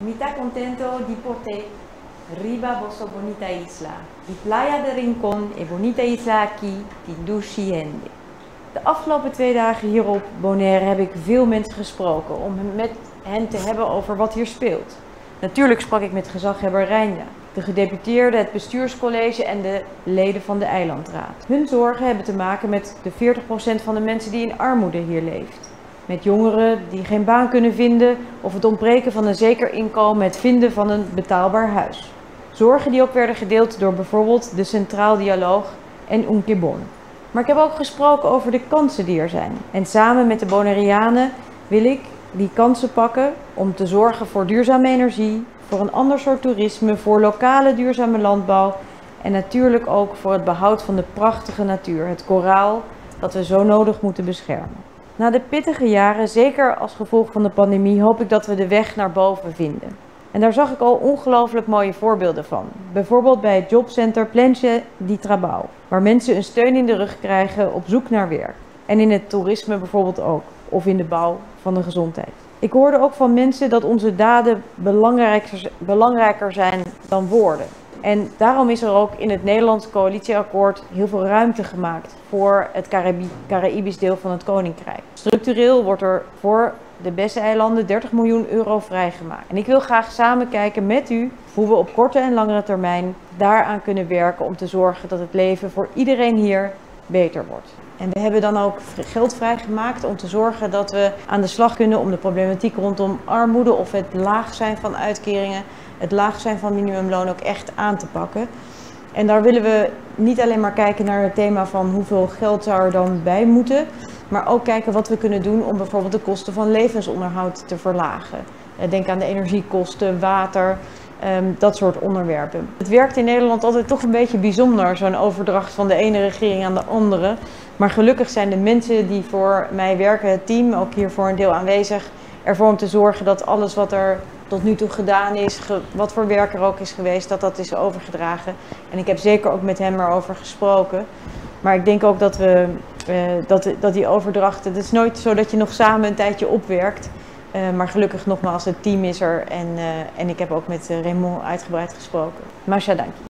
Mi está contento di poter riba vossa bonita isla. Di playa de Rincón e bonita isla aquí, Tinduchiende. De afgelopen 2 dagen hier op Bonaire heb ik veel mensen gesproken om met hen te hebben over wat hier speelt. Natuurlijk sprak ik met gezaghebber Reinda, de gedeputeerde, het bestuurscollege en de leden van de eilandraad. Hun zorgen hebben te maken met de 40% van de mensen die in armoede hier leeft. Met jongeren die geen baan kunnen vinden of het ontbreken van een zeker inkomen, het vinden van een betaalbaar huis. Zorgen die ook werden gedeeld door bijvoorbeeld de Centraal Dialoog en Unkibon. Maar ik heb ook gesproken over de kansen die er zijn. En samen met de Bonaireanen wil ik die kansen pakken om te zorgen voor duurzame energie, voor een ander soort toerisme, voor lokale duurzame landbouw en natuurlijk ook voor het behoud van de prachtige natuur, het koraal dat we zo nodig moeten beschermen. Na de pittige jaren, zeker als gevolg van de pandemie, hoop ik dat we de weg naar boven vinden. En daar zag ik al ongelooflijk mooie voorbeelden van. Bijvoorbeeld bij het jobcenter Planche di Trabalho, waar mensen een steun in de rug krijgen op zoek naar werk. En in het toerisme bijvoorbeeld ook, of in de bouw van de gezondheid. Ik hoorde ook van mensen dat onze daden belangrijker zijn dan woorden. En daarom is er ook in het Nederlands coalitieakkoord heel veel ruimte gemaakt voor het Caraïbisch deel van het Koninkrijk. Structureel wordt er voor de BESS-eilanden 30 miljoen euro vrijgemaakt. En ik wil graag samen kijken met u hoe we op korte en langere termijn daaraan kunnen werken om te zorgen dat het leven voor iedereen hier beter wordt. En we hebben dan ook geld vrijgemaakt om te zorgen dat we aan de slag kunnen om de problematiek rondom armoede of het laag zijn van uitkeringen, het laag zijn van minimumloon ook echt aan te pakken. En daar willen we niet alleen maar kijken naar het thema van hoeveel geld zou er dan bij moeten, maar ook kijken wat we kunnen doen om bijvoorbeeld de kosten van levensonderhoud te verlagen. Denk aan de energiekosten, water, dat soort onderwerpen. Het werkt in Nederland altijd toch een beetje bijzonder, zo'n overdracht van de ene regering aan de andere. Maar gelukkig zijn de mensen die voor mij werken, het team, ook hier voor een deel aanwezig, ervoor om te zorgen dat alles wat er tot nu toe gedaan is, wat voor werk er ook is geweest, dat dat is overgedragen. En ik heb zeker ook met hem erover gesproken. Maar ik denk ook dat dat die overdracht, het is nooit zo dat je nog samen een tijdje opwerkt. Maar gelukkig nogmaals, het team is er en ik heb ook met Raymond uitgebreid gesproken. Masha, dank je.